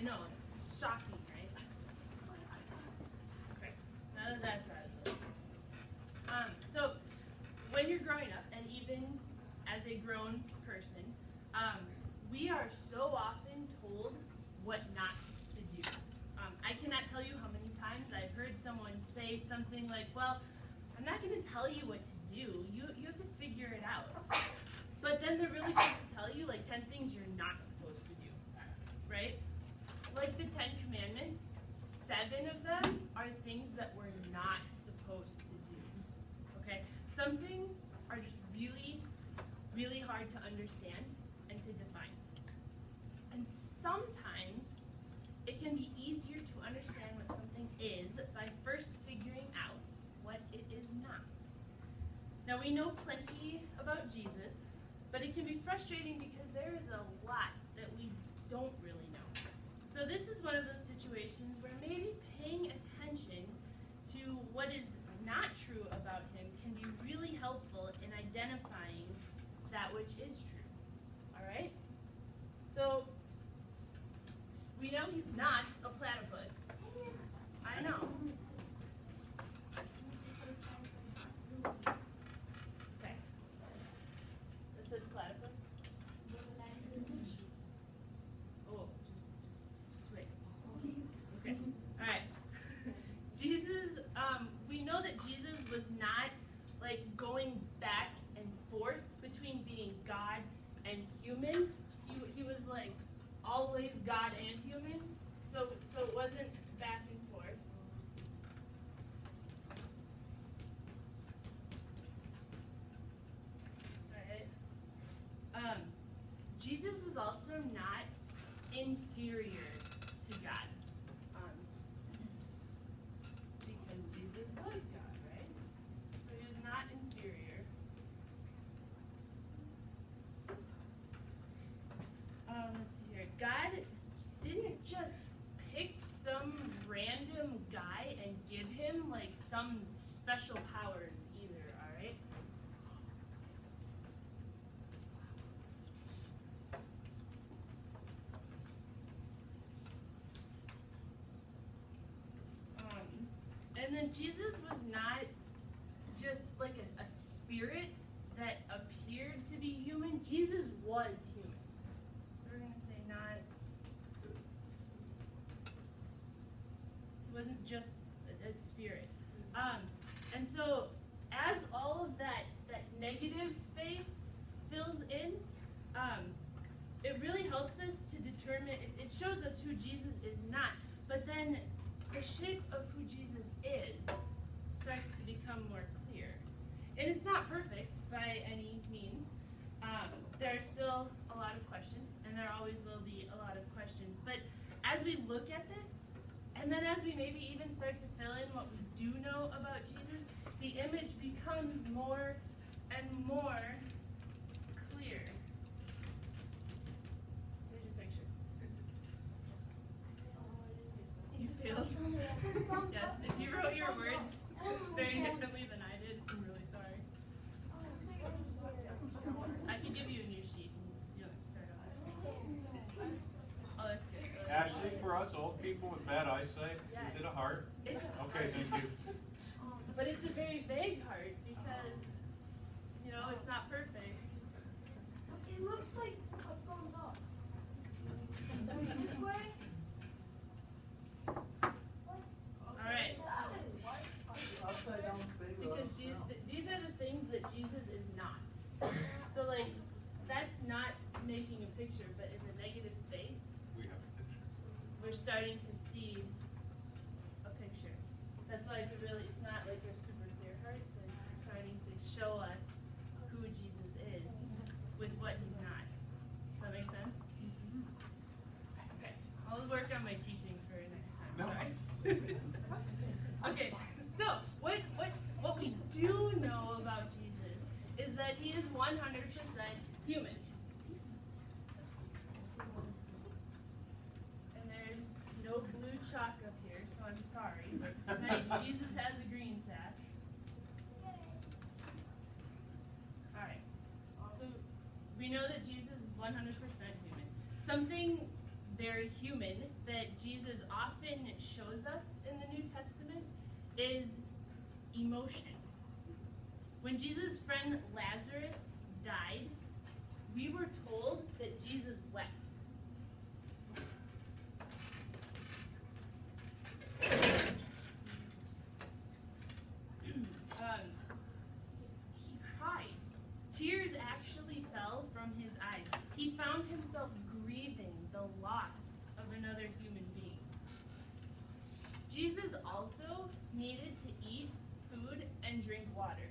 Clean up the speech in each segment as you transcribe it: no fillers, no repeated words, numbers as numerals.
know, it's shocking, right? Okay, now that that's out of the way. So, when you're growing up, and even as a grown person, we are so often told what not to do. I cannot tell you how many times I've heard someone say something like, well, I'm not going to tell you what to do. You have to figure it out. But then they're really going to tell you like 10 things you're not supposed to do, right? Like the 10 Commandments, 7 of them are things that we're not supposed to do, okay? Some things are just really, really hard to understand and to define. And sometimes it can be easier to understand what something is by first figuring out what it is not. Now we know plenty about Jesus, but it can be frustrating because there is a lot that we don't really know. So this is one of those situations where maybe paying attention to what is not true about him can be really helpful in identifying that which is true. All right? So we know he's not a platypus. I know. Okay. That says platypus. Oh, just wait. Okay. All right. Jesus, we know that Jesus was not like going back and forth between being God and human. He was like always God and human. So it wasn't back and forth. All right. Jesus was also not inferior to God. Because Jesus was God, right? So he was not inferior. Let's see here. God didn't just pick some random guy and give him like some special powers either, all right? And then Jesus was not just like a spirit that appeared to be human. Jesus was human. We're going to say not. He wasn't just a spirit. And so as all of that negative space fills in, it really helps us to determine, it shows us who Jesus is not. But then the shape of who Jesus is starts to become more clear. And it's not perfect by any means. There are still a lot of questions, and there always will be a lot of questions. But as we look at this, and then as we maybe even start to fill in what we do know about Jesus, the image becomes more and more clear. Here's your picture. You failed? Yes, if you wrote your words very differently than I did, I'm really sorry. I can give you a new sheet and start over. Oh, that's good. Ashley, for us old people with bad eyesight, yes. Is it a heart? It's a okay, heart. thank you. But it's a very vague heart because, it's not perfect. It looks like a thumbs up. This way? All right. Because these are the things that Jesus is not. So, that's not making a picture, but in the negative space, We have a picture. we're starting to see a picture. That's why it's not like a super clear heart, it's starting to show us who Jesus is with what he's not. Does that make sense? Okay, I'll work on my teaching for next time. No. Sorry. Okay, so what we do know about Jesus is that he is 100% human. And there's no blue chalk up here, so I'm sorry, but tonight Jesus has a green sash. Alright, so we know that Jesus is 100% human. Something very human that Jesus often shows us in the New Testament is emotion. When Jesus' friend Lazarus died, we were told that Jesus wept. He cried. Tears actually fell from his eyes. He found himself grieving the loss of another human being. Jesus also needed to eat food and drink water.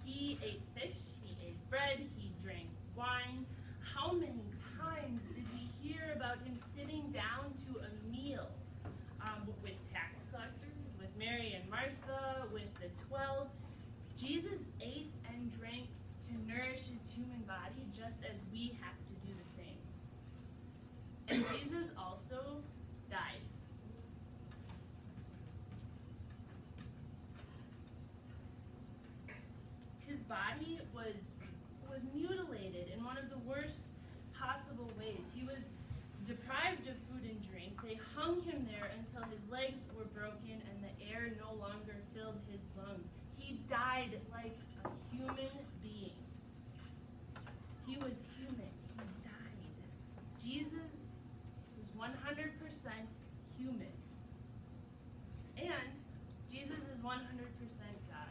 He ate fish, he ate bread, he drank wine. How many times did we hear about him sitting down to a meal with tax collectors, with Mary and Martha, with the 12? Jesus ate and drank to nourish his human body just as we have to do the same. And Jesus also died. His body was mutilated in one of the worst possible ways. He was deprived of food and drink. They hung him there until his legs were broken and the air no longer filled his lungs. He died like a human being. He was human. He died. Jesus was 100% human. And Jesus is 100% God.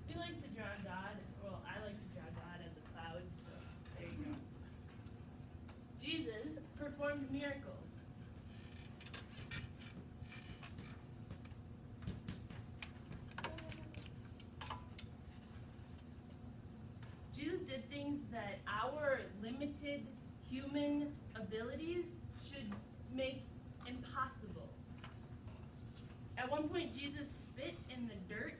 We like to draw God, well, I like to draw God as a cloud, so there you go. Jesus performed miracles. Jesus did things that our limited human abilities should make impossible. At one point, Jesus spit in the dirt.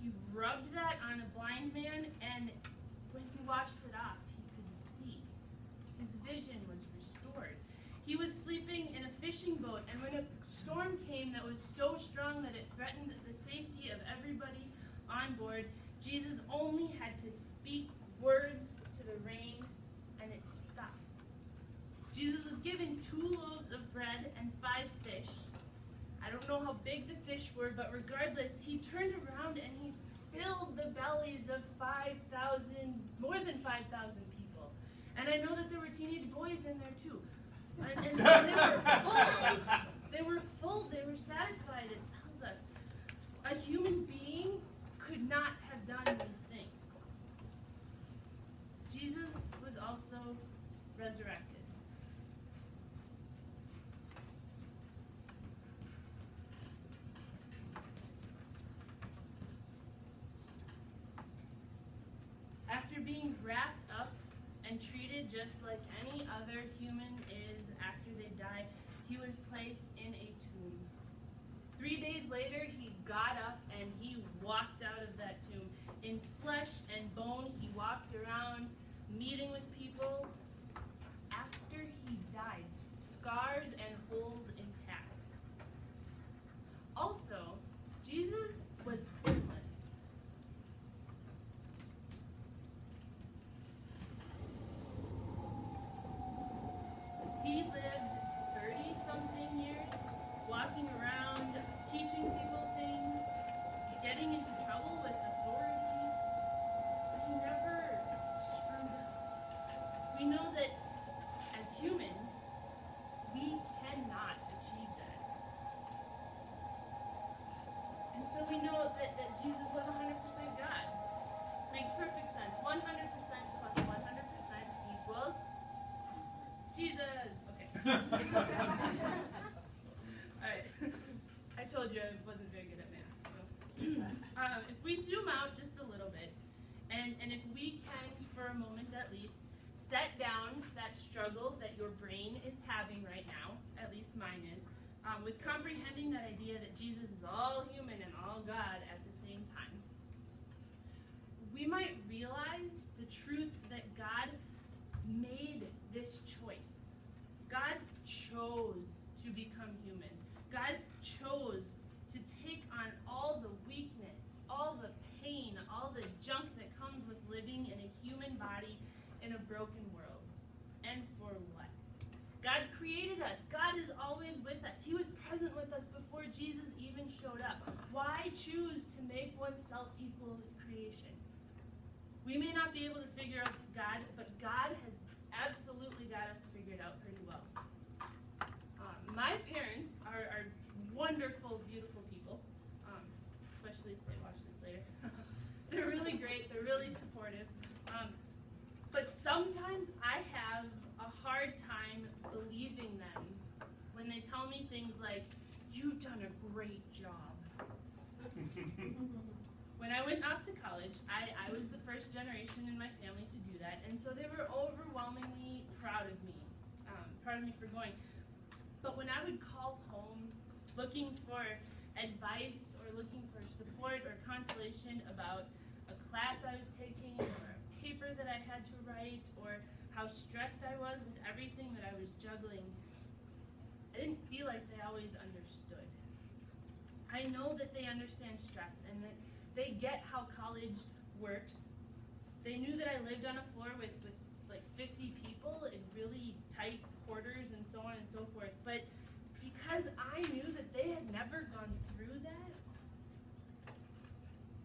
He rubbed that on a blind man, and when he washed it off, he could see. His vision was restored. He was sleeping in a fishing boat, and when a storm came that was so strong that it threatened the safety of everybody on board, Jesus only had to speak words to the rain, and it stopped. Jesus was given 2 loaves of bread and 5 fish. I don't know how big the fish were, but regardless, he turned around and he filled the bellies of more than 5,000 people. And I know that there were teenage boys in there too. And they were full. They were full. They were satisfied. It tells us a human being could not have done these things. Jesus was also resurrected. After being wrapped up and treated just like any other human is after they die, he was placed in a tomb. 3 days later, he got up and he walked out of that tomb. In flesh and bone, he walked around, meeting with people. After he died, scars and holes intact. Also, Jesus was sinless. He lived 30-something years, walking around, teaching people things, getting into trouble with authority, but he never screwed up. We know that as humans, we cannot achieve that. And so we know that Jesus was 100% God. Makes perfect sense. 100% plus 100% equals Jesus. Okay. Alright. I told you I wasn't very good at math. So. If we zoom out just a little bit, and if we can, for a moment at least, set down that struggle that your brain is having right now, at least mine is, with comprehending that idea that Jesus is all human and all God at the same time, we might realize the truth that God made this choice body in a broken world. And for what? God created us. God is always with us. He was present with us before Jesus even showed up. Why choose to make oneself equal with creation? We may not be able to figure out God, but God has absolutely got us figured out pretty well. My parents are wonderful, beautiful people, especially if they watch this later. They're really great. They're really supportive. But sometimes I have a hard time believing them when they tell me things like, "You've done a great job." When I went off to college, I was the first generation in my family to do that, and so they were overwhelmingly proud of me for going. But when I would call home looking for advice or looking for support or consolation about a class I was taking or a paper that I had to write or how stressed I was with everything that I was juggling, I didn't feel like they always understood. I know that they understand stress and that they get how college works. They knew that I lived on a floor with like 50 people in really tight quarters and so on and so forth. But because I knew that they had never gone through that,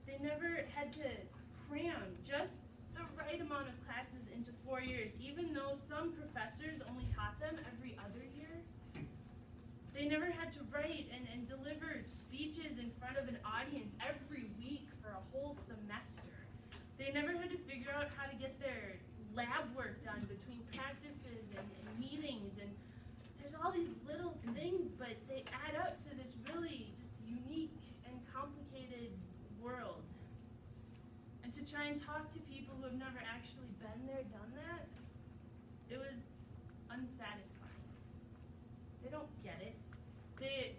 they never had to cram just the right amount of classes into 4 years, even though some professors only taught them every other year. They never had to write and deliver speeches in front of an audience every week for a whole semester. They never had to figure out how to get their lab work done between practices and meetings. And there's all these little things, but they add up to this really just unique and complicated world. And to try and talk to people who have never actually been there, done that, it was unsatisfying. They don't get it.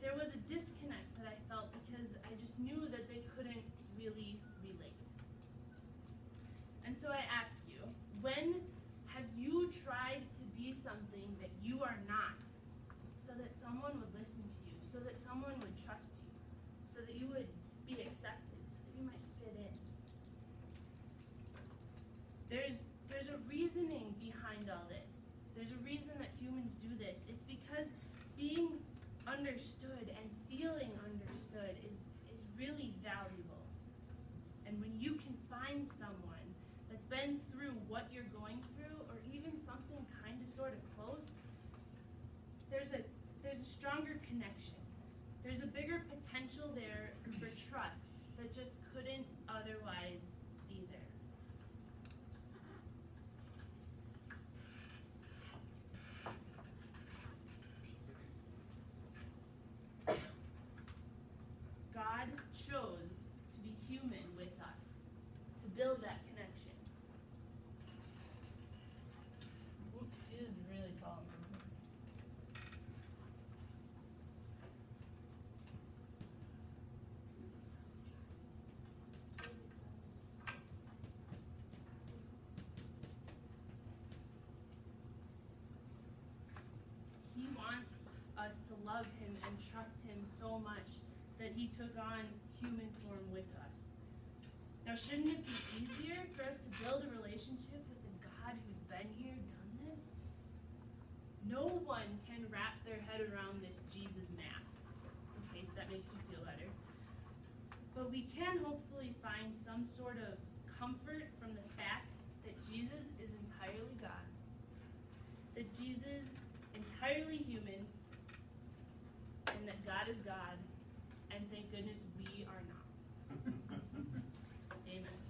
There was a disconnect that I felt because I just knew that they couldn't really relate. And so I ask you, when have you tried to be something that you are not so that someone would listen to you, so that someone would trust you, so that you would be accepted, so that you might fit in? There's a reasoning behind all this. There's a reason that humans do this. It's because being understood and feeling understood is really valuable. And when you can find someone that's been through what you're going through, or even something kind of sort of close, there's a stronger connection. There's a bigger potential there for trust that just couldn't otherwise be there. God chose to be human with us, to build that connection. Ooh, it is really tall. He wants us to love him and trust him so much that he took on human form with us. Now, shouldn't it be easier for us to build a relationship with a God who's been here, done this? No one can wrap their head around this Jesus math, in case that makes you feel better. But we can hopefully find some sort of comfort from the fact that Jesus is entirely God, that Jesus is entirely human, and that God is God. And thank goodness we are not. Amen.